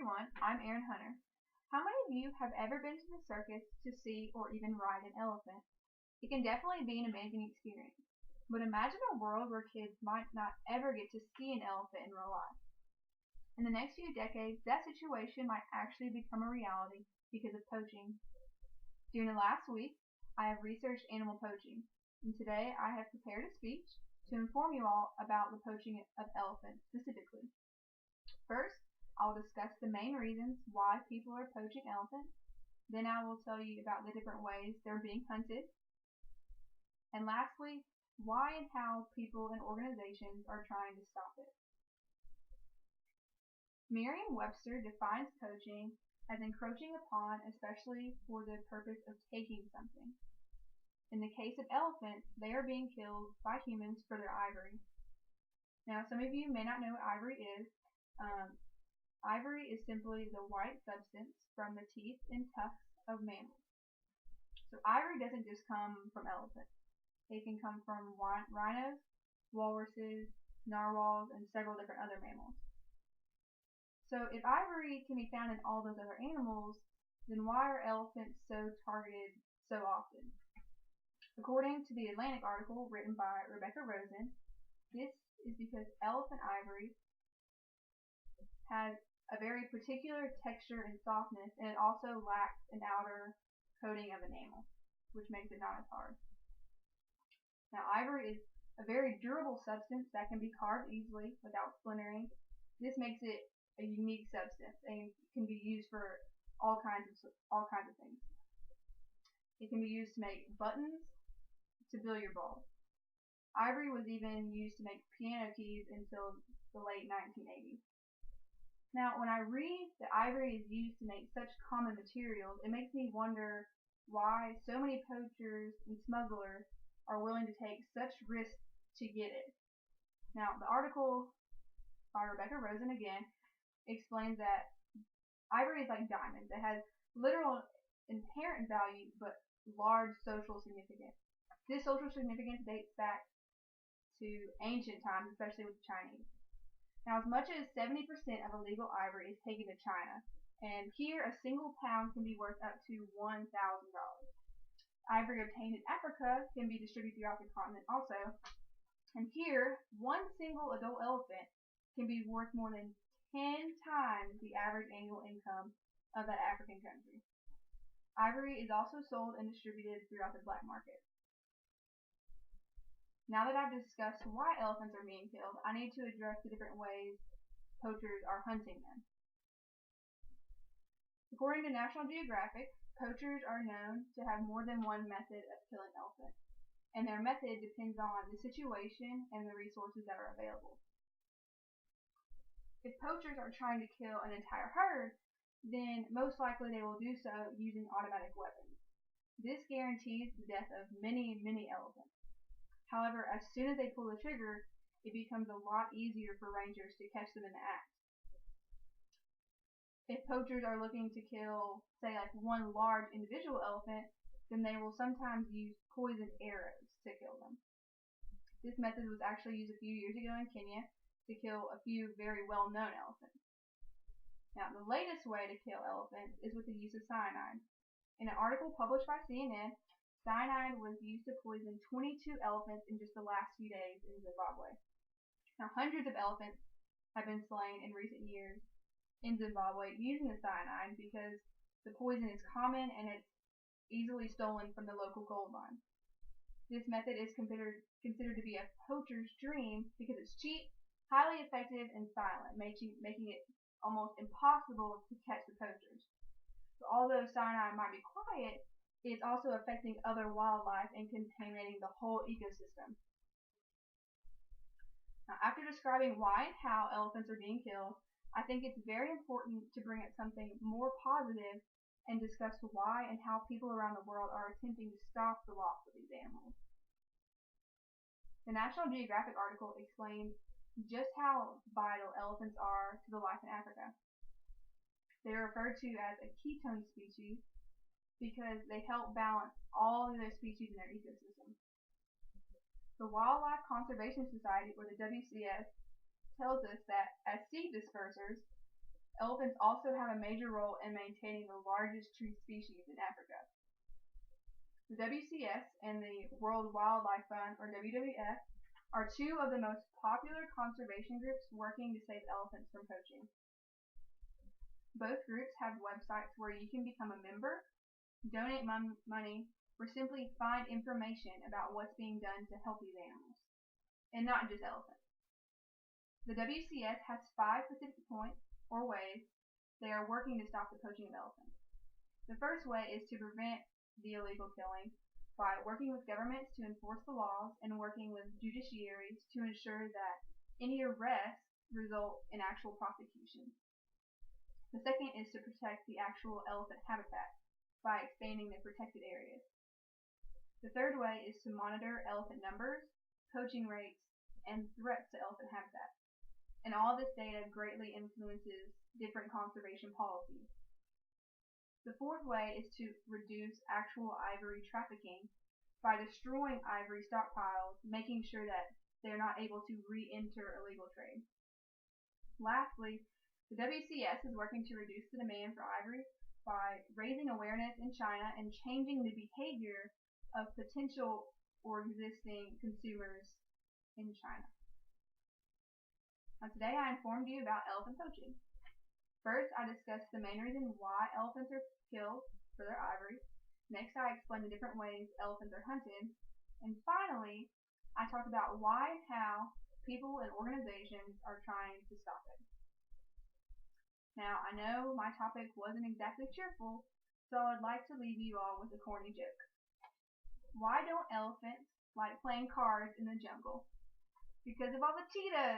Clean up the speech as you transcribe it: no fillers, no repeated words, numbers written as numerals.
everyone, I'm Erin Hunter. How many of you have ever been to the circus to see or even ride an elephant? It can definitely be an amazing experience, but imagine a world where kids might not ever get to see an elephant in real life. In the next few decades, that situation might actually become a reality because of poaching. During the last week, I have researched animal poaching, and today I have prepared a speech to inform you all about the poaching of elephants specifically. First, I will discuss the main reasons why people are poaching elephants. Then I will tell you about the different ways they're being hunted. And lastly, why and how people and organizations are trying to stop it. Merriam-Webster defines poaching as encroaching upon, especially for the purpose of taking something. In the case of elephants, they are being killed by humans for their ivory. Now, some of you may not know what ivory is. Ivory is simply the white substance from the teeth and tusks of mammals. So ivory doesn't just come from elephants. It can come from rhinos, walruses, narwhals, and several different other mammals. So if ivory can be found in all those other animals, then why are elephants so targeted so often? According to the Atlantic article written by Rebecca Rosen, this is because elephant ivory has a very particular texture and softness, and it also lacks an outer coating of enamel, which makes it not as hard. Now, ivory is a very durable substance that can be carved easily without splintering. This makes it a unique substance and can be used for all kinds of things. It can be used to make buttons, to billiard balls. Ivory was even used to make piano keys until the late 1980s. Now, when I read that ivory is used to make such common materials, it makes me wonder why so many poachers and smugglers are willing to take such risks to get it. Now, the article by Rebecca Rosen again explains that ivory is like diamonds. It has literal inherent value, but large social significance. This social significance dates back to ancient times, especially with the Chinese. Now, as much as 70% of illegal ivory is taken to China, and here a single pound can be worth up to $1,000. Ivory obtained in Africa can be distributed throughout the continent also, and here one single adult elephant can be worth more than 10 times the average annual income of that African country. Ivory is also sold and distributed throughout the black market. Now that I've discussed why elephants are being killed, I need to address the different ways poachers are hunting them. According to National Geographic, poachers are known to have more than one method of killing elephants, and their method depends on the situation and the resources that are available. If poachers are trying to kill an entire herd, then most likely they will do so using automatic weapons. This guarantees the death of many, many elephants. However, as soon as they pull the trigger, it becomes a lot easier for rangers to catch them in the act. If poachers are looking to kill, say, like one large individual elephant, then they will sometimes use poisoned arrows to kill them. This method was actually used a few years ago in Kenya to kill a few very well-known elephants. Now, the latest way to kill elephants is with the use of cyanide. In an article published by CNN, cyanide was used to poison 22 elephants in just the last few days in Zimbabwe. Now, hundreds of elephants have been slain in recent years in Zimbabwe using the cyanide because the poison is common and it's easily stolen from the local gold mine. This method is considered to be a poacher's dream because it's cheap, highly effective, and silent, making it almost impossible to catch the poachers. So although cyanide might be quiet, it's also affecting other wildlife and contaminating the whole ecosystem. Now, after describing why and how elephants are being killed, I think it's very important to bring up something more positive and discuss why and how people around the world are attempting to stop the loss of these animals. The National Geographic article explains just how vital elephants are to the life in Africa. They are referred to as a ketone species because they help balance all of those species in their ecosystem. The Wildlife Conservation Society, or the WCS, tells us that as seed dispersers, Elephants also have a major role in maintaining the largest tree species in Africa. The WCS and the World Wildlife Fund, or WWF, are two of the most popular conservation groups working to save elephants from poaching. Both groups have websites where you can become a member, donate money, or simply find information about what's being done to help these animals, and not just elephants. The WCS has 5 specific points, or ways, they are working to stop the poaching of elephants. The first way is to prevent the illegal killing by working with governments to enforce the laws and working with judiciaries to ensure that any arrests result in actual prosecution. The second is to protect the actual elephant habitat by expanding the protected areas. The third way is to monitor elephant numbers, poaching rates, and threats to elephant habitat. And all this data greatly influences different conservation policies. The fourth way is to reduce actual ivory trafficking by destroying ivory stockpiles, making sure that they're not able to re-enter illegal trade. Lastly, the WCS is working to reduce the demand for ivory by raising awareness in China and changing the behavior of potential or existing consumers in China. Now, today I informed you about elephant poaching. First, I discussed the main reason why elephants are killed for their ivory. Next, I explained the different ways elephants are hunted. And finally, I talked about why and how people and organizations are trying to stop it. Now, I know my topic wasn't exactly cheerful, so I'd like to leave you all with a corny joke. Why don't elephants like playing cards in the jungle? Because of all the cheetahs!